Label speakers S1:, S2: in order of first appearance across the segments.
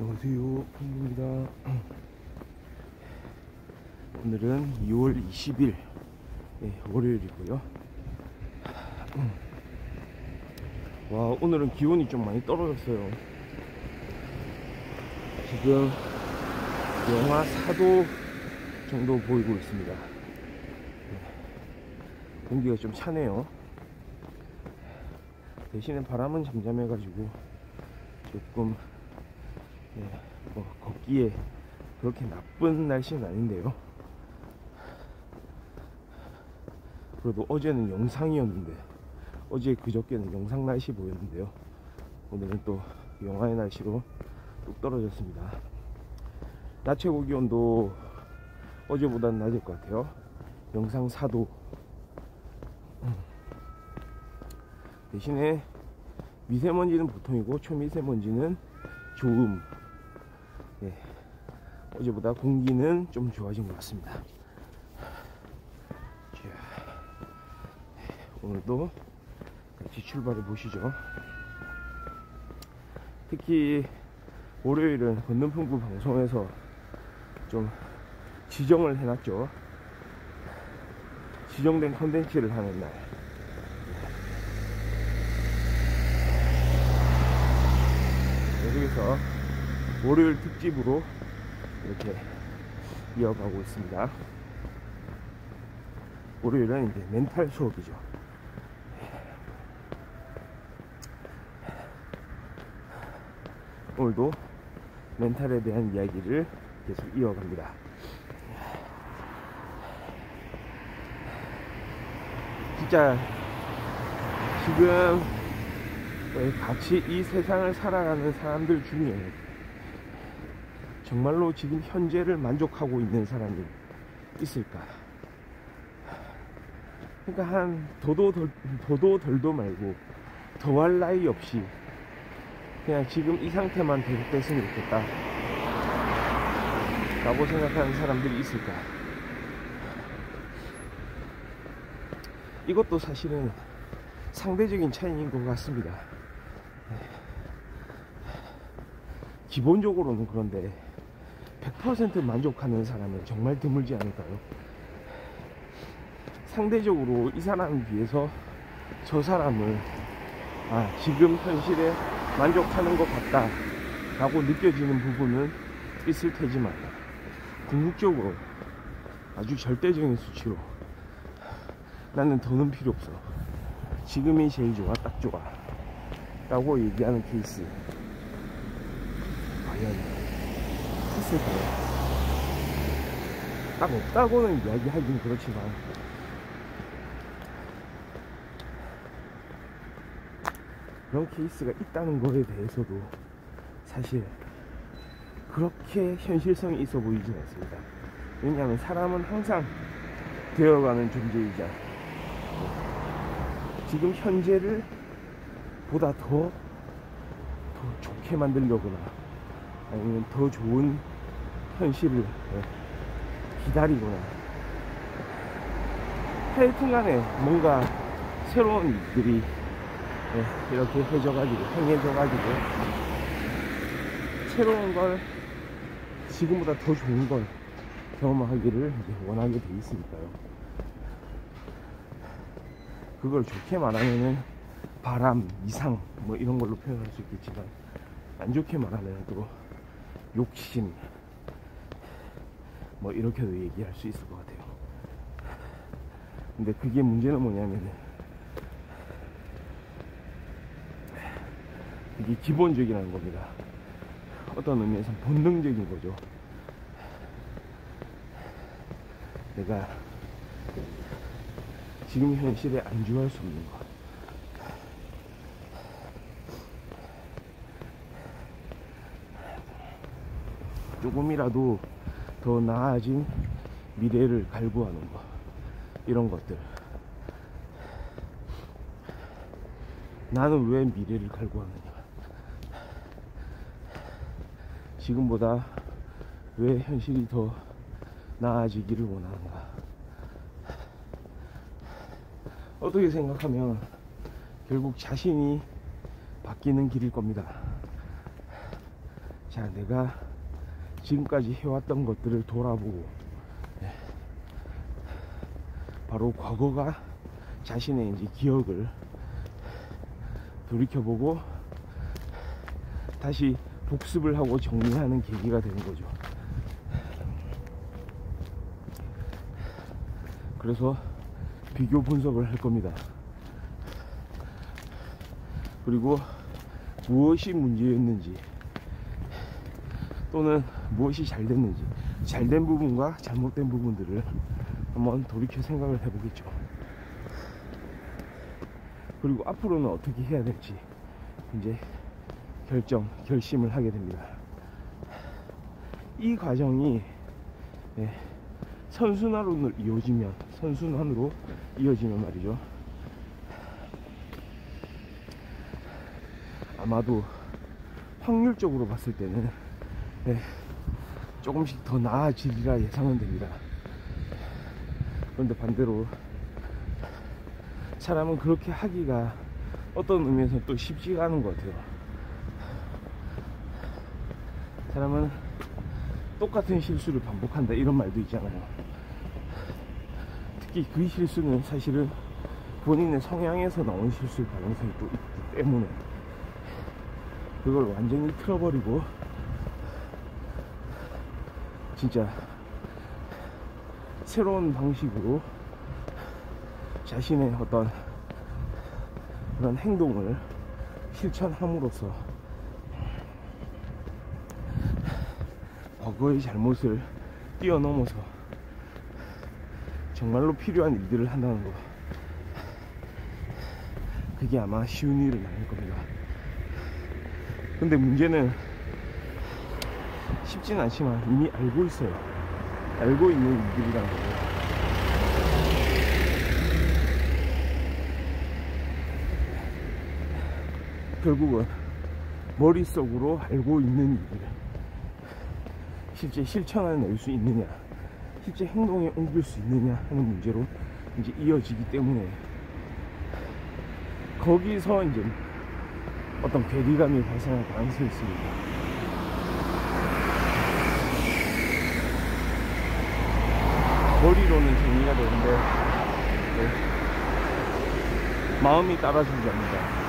S1: 안녕하세요, 폰입니다. 오늘은 2월 20일 월요일이고요. 와, 오늘은 기온이 좀 많이 떨어졌어요. 지금 영하 4도 정도 보이고 있습니다. 공기가 좀 차네요. 대신에 바람은 잠잠해 가지고 조금 걷기에 그렇게 나쁜 날씨는 아닌데요. 그래도 어제는 영상이었는데, 어제 그저께는 영상 날씨 보였는데요. 오늘은 또 영하의 날씨로 뚝 떨어졌습니다. 낮 최고 기온도 어제보다는 낮을 것 같아요. 영상 4도. 대신에 미세먼지는 보통이고 초미세먼지는 조음. 어제보다 공기는 좀 좋아진 것 같습니다. 자, 오늘도 같이 출발해 보시죠. 특히 월요일은 건능풍구 방송에서 좀 지정을 해놨죠. 지정된 컨텐츠를 하는 날. 여기서 월요일 특집으로 이렇게 이어가고 있습니다. 월요일은 이제 멘탈 수업이죠. 오늘도 멘탈에 대한 이야기를 계속 이어갑니다. 진짜 지금 같이 이 세상을 살아가는 사람들 중에 정말로 지금 현재를 만족하고 있는 사람이 있을까? 그러니까 한 도도 덜도 말고 더할 나위 없이 그냥 지금 이 상태만 계속됐으면 좋겠다 라고 생각하는 사람들이 있을까? 이것도 사실은 상대적인 차이인 것 같습니다. 기본적으로는 그런데 100% 만족하는 사람은 정말 드물지 않을까요? 상대적으로 이 사람에 비해서 저 사람을 지금 현실에 만족하는 것 같다 라고 느껴지는 부분은 있을 테지만, 궁극적으로 아주 절대적인 수치로 나는 더는 필요 없어, 지금이 제일 좋아, 딱 좋아 라고 얘기하는 케이스 과연 있을까요? 딱 없다고는 이야기하긴 그렇지만, 그런 케이스가 있다는 거에 대해서도 사실 그렇게 현실성이 있어 보이진 않습니다. 왜냐하면 사람은 항상 되어가는 존재이자 지금 현재를 보다 더 좋게 만들려거나 아니면 더 좋은 현실을 기다리거나 하여튼간에 뭔가 새로운 일들이 이렇게 행해져가지고 새로운 걸, 지금보다 더 좋은 걸 경험하기를 원하게 돼 있으니까요. 그걸 좋게 말하면은 바람, 이상 뭐 이런 걸로 표현할 수 있겠지만, 안 좋게 말하면 또 욕심 뭐 이렇게도 얘기할 수 있을 것 같아요. 근데 그게 문제는 뭐냐면은, 이게 기본적이라는 겁니다. 어떤 의미에서 본능적인 거죠. 내가 지금 현실에 안주할 수 없는 것, 조금이라도 더 나아진 미래를 갈구하는 것, 이런 것들. 나는 왜 미래를 갈구하느냐, 지금보다 왜 현실이 더 나아지기를 원하는가. 어떻게 생각하면 결국 자신이 바뀌는 길일 겁니다. 자, 내가 지금까지 해왔던 것들을 돌아보고 바로 과거가 자신의 이제 기억을 돌이켜보고 다시 복습을 하고 정리하는 계기가 되는 거죠. 그래서 비교 분석을 할 겁니다. 그리고 무엇이 문제였는지 또는 무엇이 잘 됐는지, 잘된 부분과 잘못된 부분들을 한번 돌이켜 생각을 해보겠죠. 그리고 앞으로는 어떻게 해야 될지 이제 결심을 하게 됩니다. 이 과정이 선순환으로 이어지면 말이죠, 아마도 확률적으로 봤을 때는 조금씩 더 나아지리라 예상은 됩니다. 그런데 반대로 사람은 그렇게 하기가 어떤 의미에서 또 쉽지가 않은 것 같아요. 사람은 똑같은 실수를 반복한다, 이런 말도 있잖아요. 특히 그 실수는 사실은 본인의 성향에서 나온 실수일 가능성이 또 있기 때문에 그걸 완전히 틀어버리고 진짜 새로운 방식으로 자신의 어떤 그런 행동을 실천함으로써 과거의 잘못을 뛰어넘어서 정말로 필요한 일들을 한다는 거, 그게 아마 쉬운 일은 아닐 겁니다. 근데 문제는 쉽진 않지만 이미 알고 있어요. 알고 있는 일들이란 거예요. 결국은 머릿속으로 알고 있는 일을 실제 실천해낼 수 있느냐, 실제 행동에 옮길 수 있느냐 하는 문제로 이제 이어지기 때문에 거기서 이제 어떤 괴리감이 발생할 가능성이 있습니다. 머리로는 정리가 되는데 마음이 따라주지 않는다.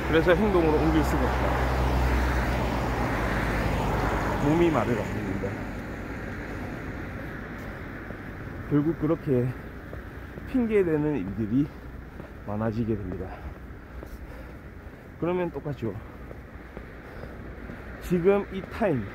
S1: 그래서 행동으로 옮길 수가 없다. 몸이 말을 안 듣는다. 결국 그렇게 핑계대는 일들이 많아지게 됩니다. 그러면 똑같죠. 지금 이 타임,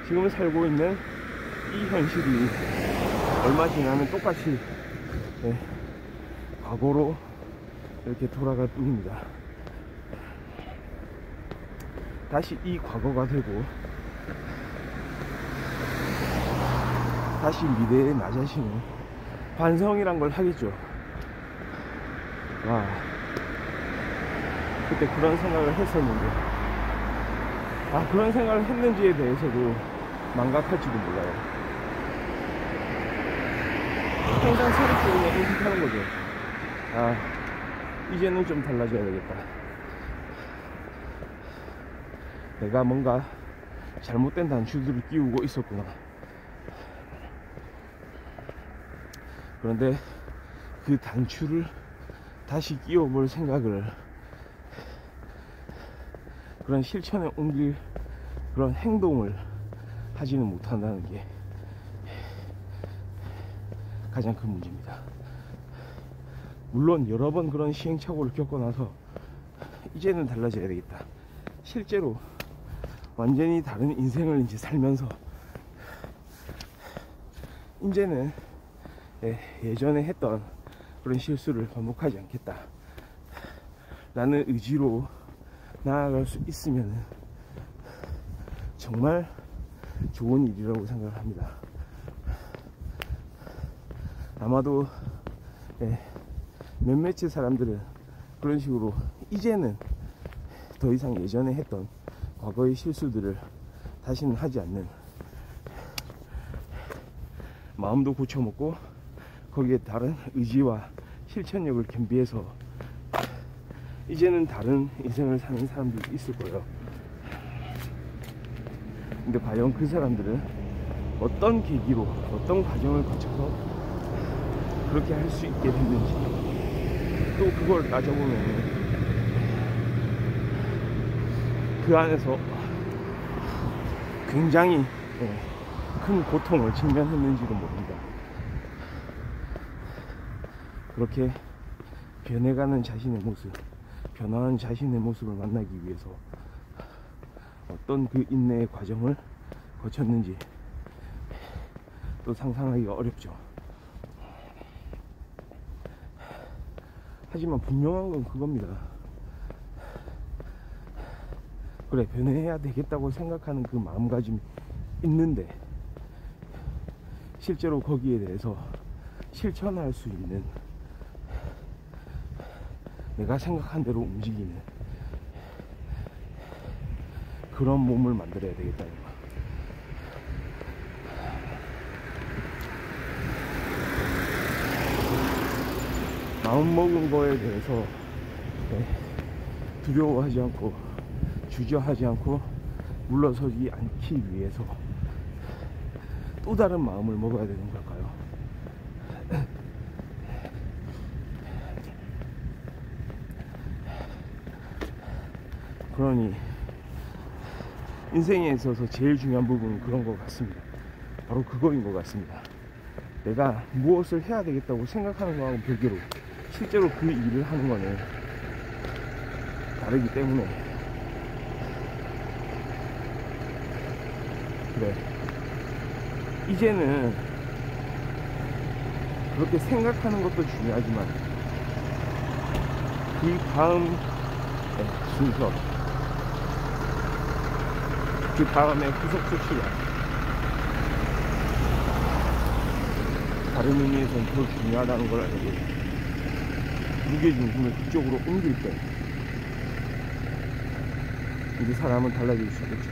S1: 지금 살고 있는 이 현실이 얼마 지나면 똑같이 과거로 이렇게 돌아갈 뿐입니다. 다시 이 과거가 되고 다시 미래의 나 자신은 반성이란 걸 하겠죠. 와, 그때 그런 생각을 했었는데, 그런 생각을 했는지에 대해서도 망각할지도 몰라요. 항상 새롭게 그냥 인식하는 거죠. 이제는 좀 달라져야 되겠다. 내가 뭔가 잘못된 단추들을 끼우고 있었구나. 그런데 그 단추를 다시 끼워볼 생각을, 그런 실천에 옮길 그런 행동을 하지는 못한다는 게 가장 큰 문제입니다. 물론 여러 번 그런 시행착오를 겪고 나서 이제는 달라져야 되겠다, 실제로 완전히 다른 인생을 이제 살면서 이제는 예전에 했던 그런 실수를 반복하지 않겠다 라는 의지로 나아갈 수 있으면 정말 좋은 일이라고 생각을 합니다. 아마도 몇몇의 사람들은 그런 식으로 이제는 더 이상 예전에 했던 과거의 실수들을 다시는 하지 않는, 마음도 고쳐먹고 거기에 다른 의지와 실천력을 겸비해서 이제는 다른 인생을 사는 사람들이 있을 거예요. 근데 과연 그 사람들은 어떤 계기로, 어떤 과정을 거쳐서 그렇게 할 수 있게 됐는지, 또 그걸 따져보면 그 안에서 굉장히 큰 고통을 직면했는지도 모릅니다. 그렇게 변해가는 자신의 모습, 변화하는 자신의 모습을 만나기 위해서 어떤 그 인내의 과정을 거쳤는지 또 상상하기가 어렵죠. 하지만 분명한 건 그겁니다. 그래, 변해야 되겠다고 생각하는 그 마음가짐이 있는데 실제로 거기에 대해서 실천할 수 있는, 내가 생각한 대로 움직이는 그런 몸을 만들어야 되겠다는 거. 마음먹은 거에 대해서 두려워하지 않고 주저하지 않고 물러서지 않기 위해서 또 다른 마음을 먹어야 되는 걸까요? 그러니 인생에 있어서 제일 중요한 부분은 그런 것 같습니다. 바로 그거인 것 같습니다. 내가 무엇을 해야 되겠다고 생각하는 거하고 별개로 실제로 그 일을 하는 거는 다르기 때문에, 그래, 이제는 그렇게 생각하는 것도 중요하지만 그 다음 순서, 그 다음에 후속 조치가 다른 의미에서는 더 중요하다는 걸 알고 무게중심을 그쪽으로 옮길 때 우리 사람은 달라질 수 있겠죠.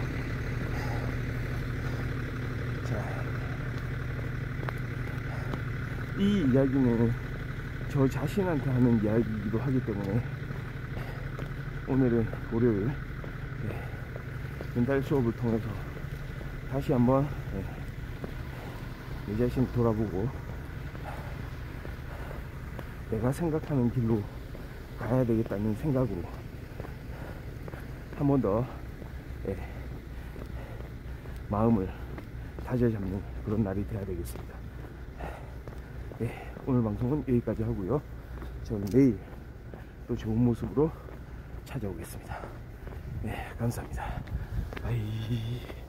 S1: 자, 이 이야기는 저 자신한테 하는 이야기이기도 하기 때문에 오늘은 월요일 멘탈 수업을 통해서 다시 한번 내 자신을 돌아보고 내가 생각하는 길로 가야 되겠다는 생각으로 한 번 더 마음을 다져잡는 그런 날이 돼야 되겠습니다. 오늘 방송은 여기까지 하고요. 저는 내일 또 좋은 모습으로 찾아오겠습니다. 감사합니다. 바이.